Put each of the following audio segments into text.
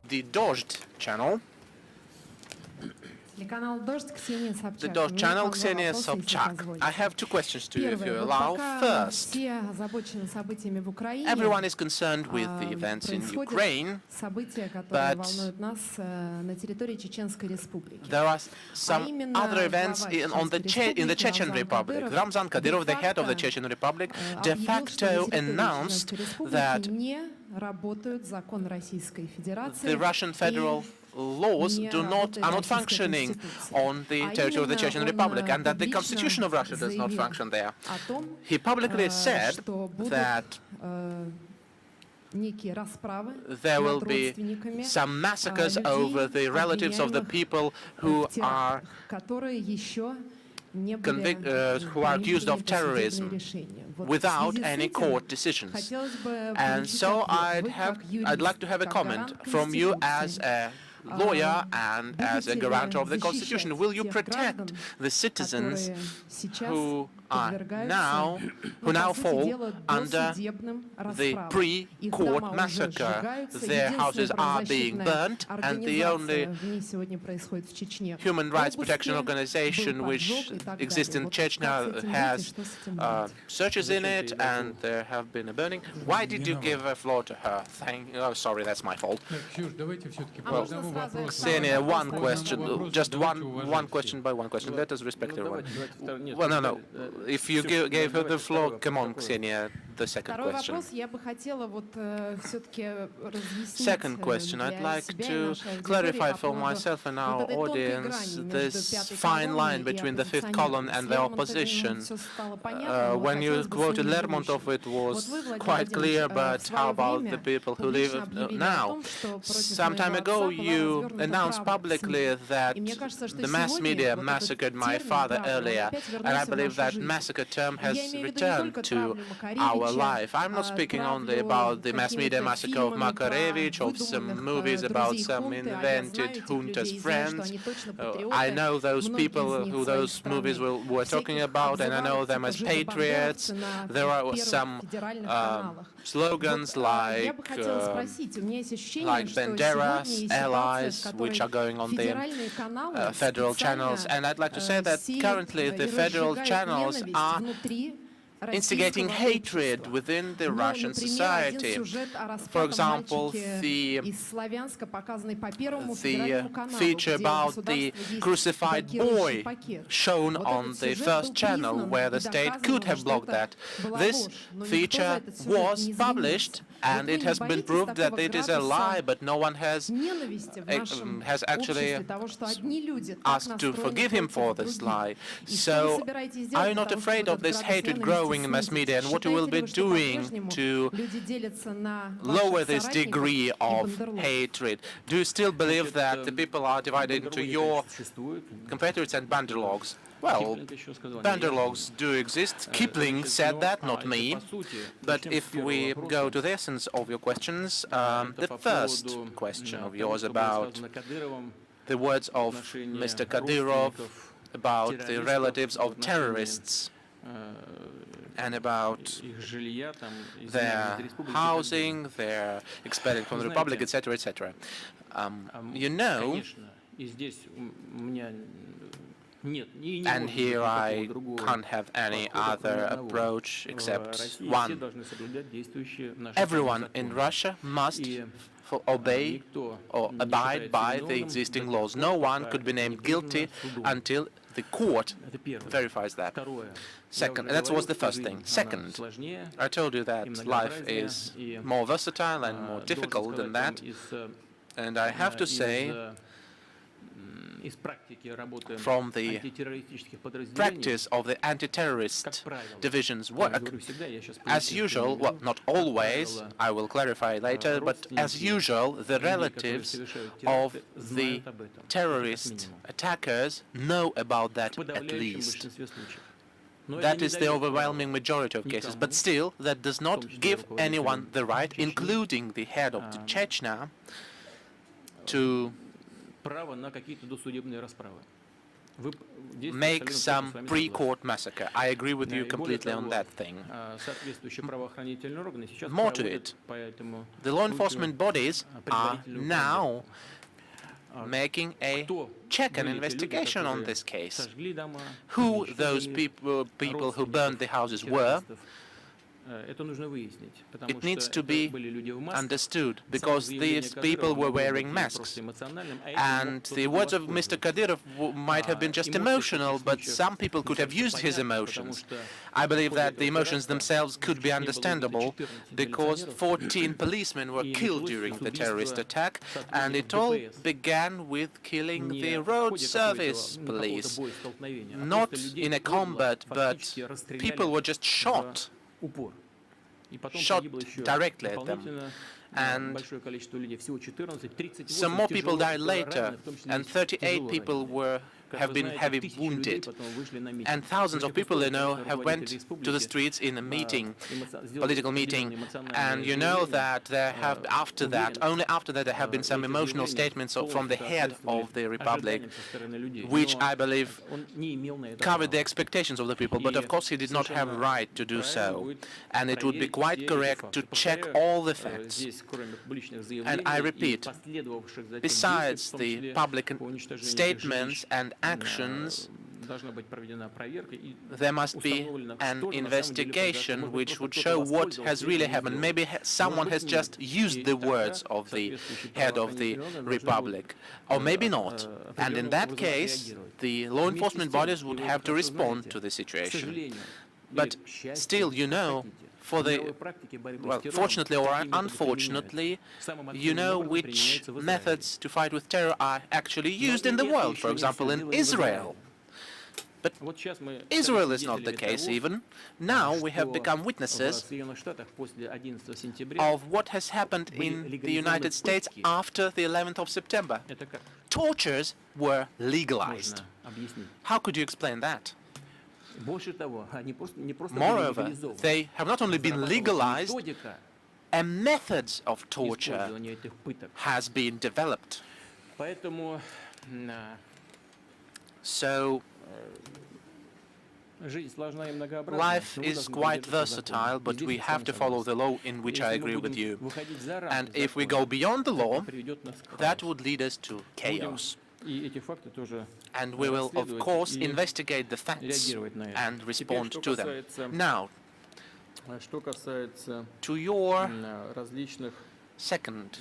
the Dozhd channel. The Dozhd channel, Ksenia Sobchak. I have two questions to you, if you allow. First, everyone is concerned with the events in Ukraine, but there are some other events in the Chechen Republic. Ramzan Kadyrov, the head of the Chechen Republic, de facto announced that the Russian federal laws are not functioning on the territory of the Chechen Republic, and that the constitution of Russia does not function there. He publicly said that there will be some massacres over the relatives of the people who are accused of terrorism without any court decisions. And so I'd like to have a comment from you as a lawyer and as a guarantor of the Constitution. Will you protect the citizens who now fall under the pre-court massacre? Their houses are being burnt, and the only human rights protection organization which exists in Chechnya has searches in it, and there have been a burning. Why did you give the floor to her? Oh, sorry, that's my fault. Ksenia, one question, just one question by one question. Let us respect everyone. Well, no. If you gave her the floor, come on, Ksenia, the second question. Second question, I'd like to clarify for myself and our audience this fine line between the fifth column and the opposition. When you quoted Lermontov, it was quite clear, but how about the people who live now? Some time ago, you announced publicly that the mass media massacred my father earlier, and I believe that massacre term has returned to our life. I'm not speaking only about the mass media massacre of Makarevich, of some movies about some invented junta's friends. I know those people who those movies were talking about, and I know them as patriots. There are some slogans like Bandera's allies, which are going on the federal channels. And I'd like to say that currently the federal channels are instigating hatred within the Russian society. For example, the feature about the crucified boy shown on the first channel, where the state could have blocked that. This feature was published, and it has been proved that it is a lie, but no one has actually asked to forgive him for this lie. So, are you not afraid of this hatred growing in mass media, and what you will be doing to lower this degree of hatred? Do you still believe that the people are divided into your competitors and banderlogs? Well, banderlogs do exist. Kipling said that, not me. But if we go to the essence of your questions, the first question of yours about the words of Mr. Kadyrov about the relatives of terrorists and about their housing, their expelling from the Republic, etc., etc. You know, and here I can't have any other approach except one. Everyone in Russia must obey or abide by the existing laws. No one could be named guilty until the court verifies that. Second, that was the first thing. Second, I told you that life is more versatile and more difficult than that. And I have to say, from the practice of the anti-terrorist division's work, as usual, well, not always, I will clarify later, but as usual, the relatives of the terrorist attackers know about that at least. That is the overwhelming majority of cases, but still, that does not give anyone the right, including the head of the Chechnya, to make some pre-court massacre. I agree with you completely on that thing. More to it, the law enforcement bodies are now making a check and investigation on this case. Who those people who burned the houses were, it needs to be understood, because these people were wearing masks. And the words of Mr. Kadyrov might have been just emotional, but some people could have used his emotions. I believe that the emotions themselves could be understandable, because 14 policemen were killed during the terrorist attack, and it all began with killing the road service police. Not in a combat, but people were just shot directly at them. And some more people died later, and 38 people have been heavily wounded, and thousands of people, have went to the streets in a meeting, political meeting, and you know that there have, only after that, there have been some emotional statements from the head of the Republic, which I believe covered the expectations of the people, but of course he did not have a right to do so, and it would be quite correct to check all the facts. And I repeat, besides the public statements and actions, there must be an investigation which would show what has really happened. Maybe someone has just used the words of the head of the Republic, or maybe not. And in that case, the law enforcement bodies would have to respond to the situation. But still, fortunately or unfortunately, which methods to fight with terror are actually used in the world, for example, in Israel. But Israel is not the case even. Now we have become witnesses of what has happened in the United States after the 11th of September. Tortures were legalized. How could you explain that? Moreover, they have not only been legalized, a method of torture has been developed. So, life is quite versatile, but we have to follow the law, in which I agree with you. And if we go beyond the law, that would lead us to chaos. And we will, of course, investigate the facts and respond to them. Now, to your second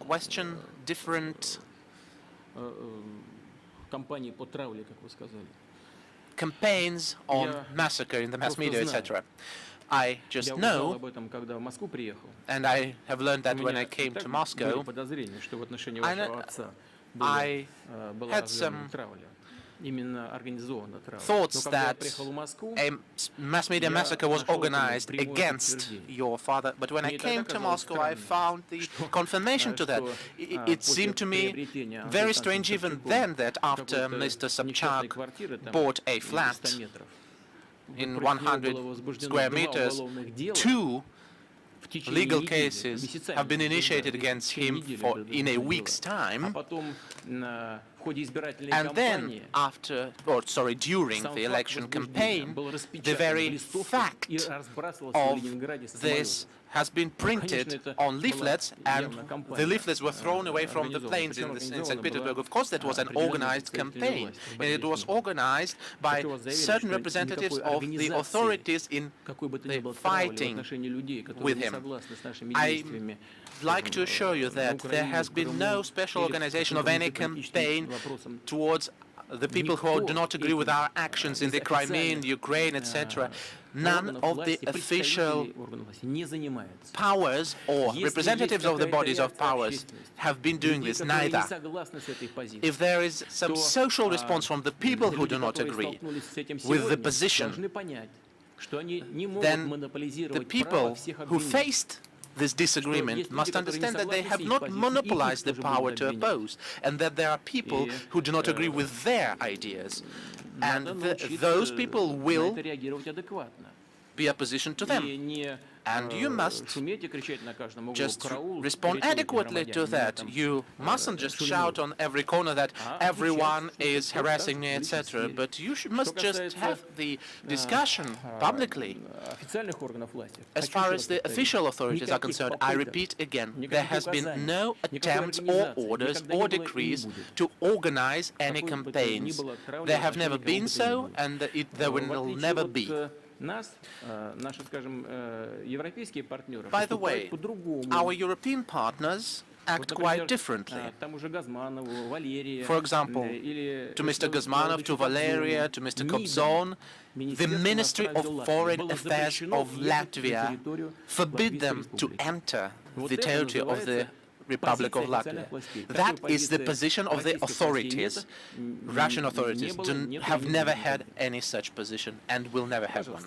question, different campaigns on massacre in the mass media, etc. I just know, and I have learned that when I came to Moscow, I had some thoughts that a mass media massacre was organized against your father, but when I came to Moscow I found the confirmation to that. It seemed to me very strange even then that after Mr. Sobchak bought a flat in 100 square meters, 2 legal cases have been initiated against him in a week's time, and then during the election campaign, the very fact of this has been printed on leaflets, and the leaflets were thrown away from the planes in St. Petersburg. Of course, that was an organized campaign, and it was organized by certain representatives of the authorities in the fighting with him. I'd like to assure you that there has been no special organization of any campaign towards the people who do not agree with our actions in the Crimea, in Ukraine, etc. None of the official powers or representatives of the bodies of powers have been doing this, neither. If there is some social response from the people who do not agree with the position, then the people who faced this disagreement must understand that they have not monopolized the power to oppose, and that there are people who do not agree with their ideas, and those people will be opposition to them. And you must just respond adequately to that. You mustn't just shout on every corner that everyone is harassing me, etc. But you must just have the discussion publicly. As far as the official authorities are concerned, I repeat again, there has been no attempts or orders or decrees to organize any campaigns. There have never been so, and there will never be. By the way, our European partners act quite differently. For example, to Mr. Gazmanov, to Valeria, to Mr. Kobzon, the Ministry of Foreign Affairs of Latvia forbid them to enter the territory of the Republic of Latvia. That is the position of the authorities. Russian authorities have never had any such position and will never have one.